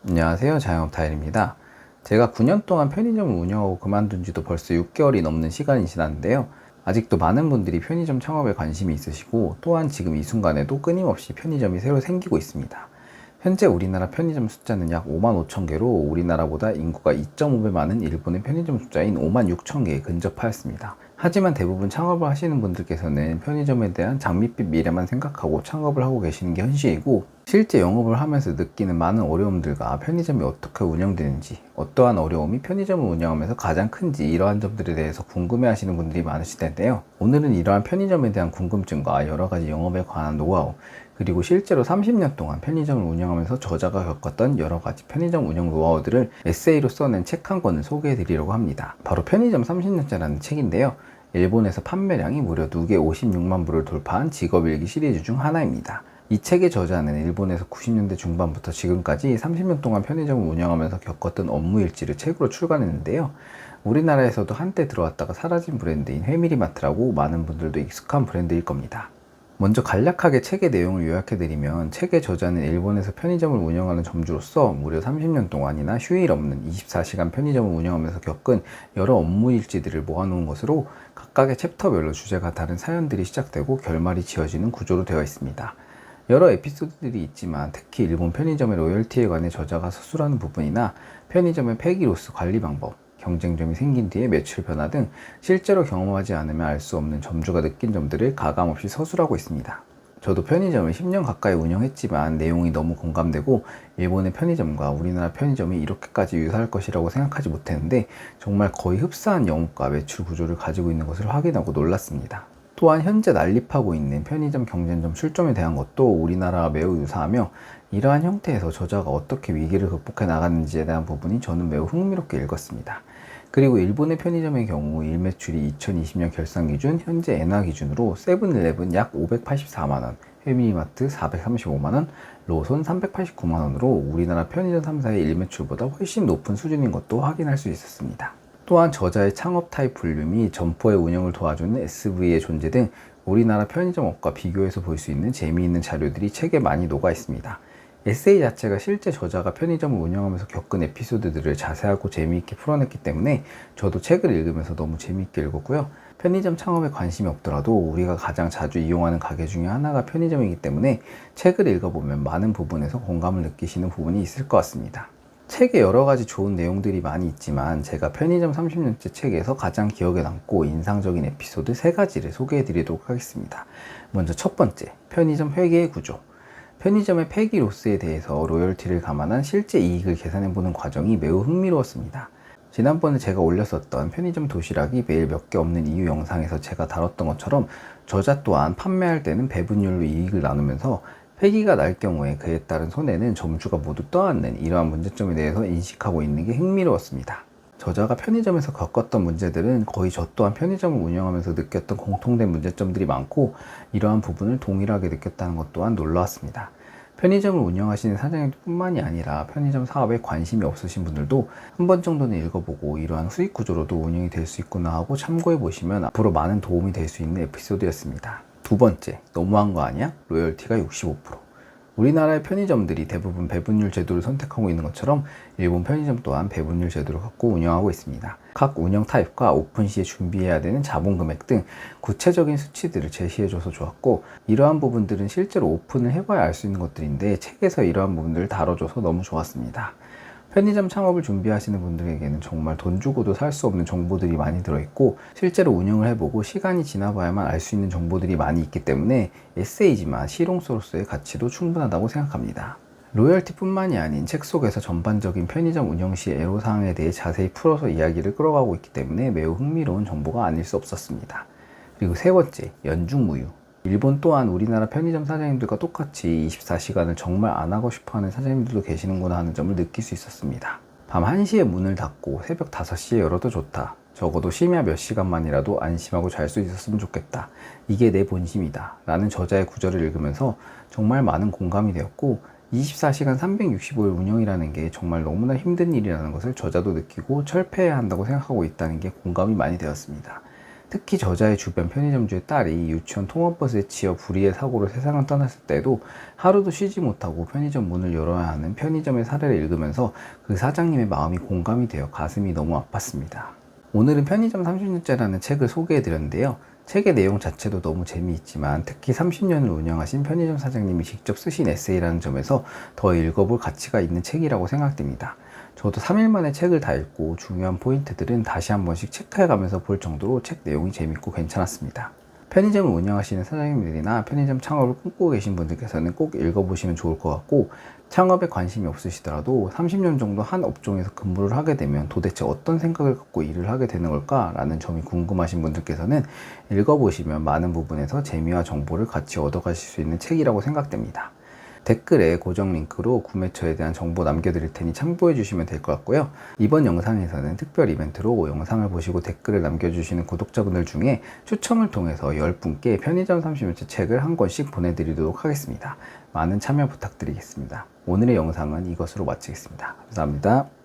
안녕하세요. 자영업타일입니다. 제가 9년 동안 편의점을 운영하고 그만둔 지도 벌써 6개월이 넘는 시간이 지났는데요. 아직도 많은 분들이 편의점 창업에 관심이 있으시고, 또한 지금 이 순간에도 끊임없이 편의점이 새로 생기고 있습니다. 현재 우리나라 편의점 숫자는 약 5만 5천 개로 우리나라보다 인구가 2.5배 많은 일본의 편의점 숫자인 5만 6천 개에 근접하였습니다. 하지만 대부분 창업을 하시는 분들께서는 편의점에 대한 장밋빛 미래만 생각하고 창업을 하고 계시는 게 현실이고, 실제 영업을 하면서 느끼는 많은 어려움들과 편의점이 어떻게 운영되는지, 어떠한 어려움이 편의점을 운영하면서 가장 큰지, 이러한 점들에 대해서 궁금해 하시는 분들이 많으실 텐데요. 오늘은 이러한 편의점에 대한 궁금증과 여러 가지 영업에 관한 노하우, 그리고 실제로 30년 동안 편의점을 운영하면서 저자가 겪었던 여러 가지 편의점 운영 노하우들을 에세이로 써낸 책 한 권을 소개해 드리려고 합니다. 바로 편의점 30년째라는 책인데요. 일본에서 판매량이 무려 누계 56만 부를 돌파한 직업일기 시리즈 중 하나입니다. 이 책의 저자는 일본에서 90년대 중반부터 지금까지 30년 동안 편의점을 운영하면서 겪었던 업무 일지를 책으로 출간했는데요. 우리나라에서도 한때 들어왔다가 사라진 브랜드인 회미리마트라고 많은 분들도 익숙한 브랜드일 겁니다. 먼저 간략하게 책의 내용을 요약해드리면, 책의 저자는 일본에서 편의점을 운영하는 점주로서 무려 30년 동안이나 휴일 없는 24시간 편의점을 운영하면서 겪은 여러 업무 일지들을 모아놓은 것으로 각각의 챕터별로 주제가 다른 사연들이 시작되고 결말이 지어지는 구조로 되어 있습니다. 여러 에피소드들이 있지만 특히 일본 편의점의 로열티에 관해 저자가 서술하는 부분이나 편의점의 폐기로스 관리 방법, 경쟁점이 생긴 뒤에 매출 변화 등 실제로 경험하지 않으면 알 수 없는 점주가 느낀 점들을 가감없이 서술하고 있습니다. 저도 편의점을 10년 가까이 운영했지만 내용이 너무 공감되고, 일본의 편의점과 우리나라 편의점이 이렇게까지 유사할 것이라고 생각하지 못했는데 정말 거의 흡사한 영업과 매출 구조를 가지고 있는 것을 확인하고 놀랐습니다. 또한 현재 난립하고 있는 편의점 경쟁점 출점에 대한 것도 우리나라와 매우 유사하며, 이러한 형태에서 저자가 어떻게 위기를 극복해 나갔는지에 대한 부분이 저는 매우 흥미롭게 읽었습니다. 그리고 일본의 편의점의 경우 일매출이 2020년 결산 기준 현재 엔화 기준으로 세븐일레븐 약 584만원, 패밀리마트 435만원, 로손 389만원으로 우리나라 편의점 3사의 일매출보다 훨씬 높은 수준인 것도 확인할 수 있었습니다. 또한 저자의 창업 타입 분류 및 점포의 운영을 도와주는 SV의 존재 등 우리나라 편의점업과 비교해서 볼 수 있는 재미있는 자료들이 책에 많이 녹아 있습니다. 에세이 자체가 실제 저자가 편의점을 운영하면서 겪은 에피소드들을 자세하고 재미있게 풀어냈기 때문에 저도 책을 읽으면서 너무 재미있게 읽었고요. 편의점 창업에 관심이 없더라도 우리가 가장 자주 이용하는 가게 중에 하나가 편의점이기 때문에 책을 읽어보면 많은 부분에서 공감을 느끼시는 부분이 있을 것 같습니다. 책에 여러 가지 좋은 내용들이 많이 있지만 제가 편의점 30년째 책에서 가장 기억에 남고 인상적인 에피소드 3가지를 소개해 드리도록 하겠습니다. 먼저 첫 번째, 편의점 회계의 구조. 편의점의 폐기 로스에 대해서 로열티를 감안한 실제 이익을 계산해보는 과정이 매우 흥미로웠습니다. 지난번에 제가 올렸었던 편의점 도시락이 매일 몇 개 없는 이유 영상에서 제가 다뤘던 것처럼 저자 또한 판매할 때는 배분율로 이익을 나누면서 폐기가 날 경우에 그에 따른 손해는 점주가 모두 떠안는 이러한 문제점에 대해서 인식하고 있는 게 흥미로웠습니다. 저자가 편의점에서 겪었던 문제들은 거의 저 또한 편의점을 운영하면서 느꼈던 공통된 문제점들이 많고, 이러한 부분을 동일하게 느꼈다는 것 또한 놀라웠습니다. 편의점을 운영하시는 사장님들 뿐만이 아니라 편의점 사업에 관심이 없으신 분들도 한 번 정도는 읽어보고 이러한 수익 구조로도 운영이 될 수 있구나 하고 참고해 보시면 앞으로 많은 도움이 될 수 있는 에피소드였습니다. 두 번째, 너무한 거 아니야? 로열티가 65%. 우리나라의 편의점들이 대부분 배분율 제도를 선택하고 있는 것처럼 일본 편의점 또한 배분율 제도를 갖고 운영하고 있습니다. 각 운영 타입과 오픈 시에 준비해야 되는 자본 금액 등 구체적인 수치들을 제시해줘서 좋았고, 이러한 부분들은 실제로 오픈을 해봐야 알 수 있는 것들인데 책에서 이러한 부분들을 다뤄줘서 너무 좋았습니다. 편의점 창업을 준비하시는 분들에게는 정말 돈 주고도 살 수 없는 정보들이 많이 들어있고, 실제로 운영을 해보고 시간이 지나봐야만 알 수 있는 정보들이 많이 있기 때문에 에세이지만 실용서로서의 가치도 충분하다고 생각합니다. 로열티 뿐만이 아닌 책 속에서 전반적인 편의점 운영 시 애로사항에 대해 자세히 풀어서 이야기를 끌어가고 있기 때문에 매우 흥미로운 정보가 아닐 수 없었습니다. 그리고 세 번째, 연중무휴. 일본 또한 우리나라 편의점 사장님들과 똑같이 24시간을 정말 안 하고 싶어하는 사장님들도 계시는구나 하는 점을 느낄 수 있었습니다. 밤 1시에 문을 닫고 새벽 5시에 열어도 좋다. 적어도 심야 몇 시간만이라도 안심하고 잘 수 있었으면 좋겠다. 이게 내 본심이다. 라는 저자의 구절을 읽으면서 정말 많은 공감이 되었고, 24시간 365일 운영이라는 게 정말 너무나 힘든 일이라는 것을 저자도 느끼고 철폐해야 한다고 생각하고 있다는 게 공감이 많이 되었습니다. 특히 저자의 주변 편의점주의 딸이 유치원 통학버스에 치여 불의의 사고로 세상을 떠났을 때도 하루도 쉬지 못하고 편의점 문을 열어야 하는 편의점의 사례를 읽으면서 그 사장님의 마음이 공감이 되어 가슴이 너무 아팠습니다. 오늘은 편의점 30년째라는 책을 소개해 드렸는데요. 책의 내용 자체도 너무 재미있지만 특히 30년을 운영하신 편의점 사장님이 직접 쓰신 에세이라는 점에서 더 읽어볼 가치가 있는 책이라고 생각됩니다. 저도 3일 만에 책을 다 읽고 중요한 포인트들은 다시 한 번씩 체크해가면서 볼 정도로 책 내용이 재밌고 괜찮았습니다. 편의점을 운영하시는 사장님들이나 편의점 창업을 꿈꾸고 계신 분들께서는 꼭 읽어보시면 좋을 것 같고, 창업에 관심이 없으시더라도 30년 정도 한 업종에서 근무를 하게 되면 도대체 어떤 생각을 갖고 일을 하게 되는 걸까? 라는 점이 궁금하신 분들께서는 읽어보시면 많은 부분에서 재미와 정보를 같이 얻어가실 수 있는 책이라고 생각됩니다. 댓글에 고정 링크로 구매처에 대한 정보 남겨드릴 테니 참고해 주시면 될 것 같고요. 이번 영상에서는 특별 이벤트로 영상을 보시고 댓글을 남겨주시는 구독자분들 중에 추첨을 통해서 10분께 편의점 30년째 책을 한 권씩 보내드리도록 하겠습니다. 많은 참여 부탁드리겠습니다. 오늘의 영상은 이것으로 마치겠습니다. 감사합니다.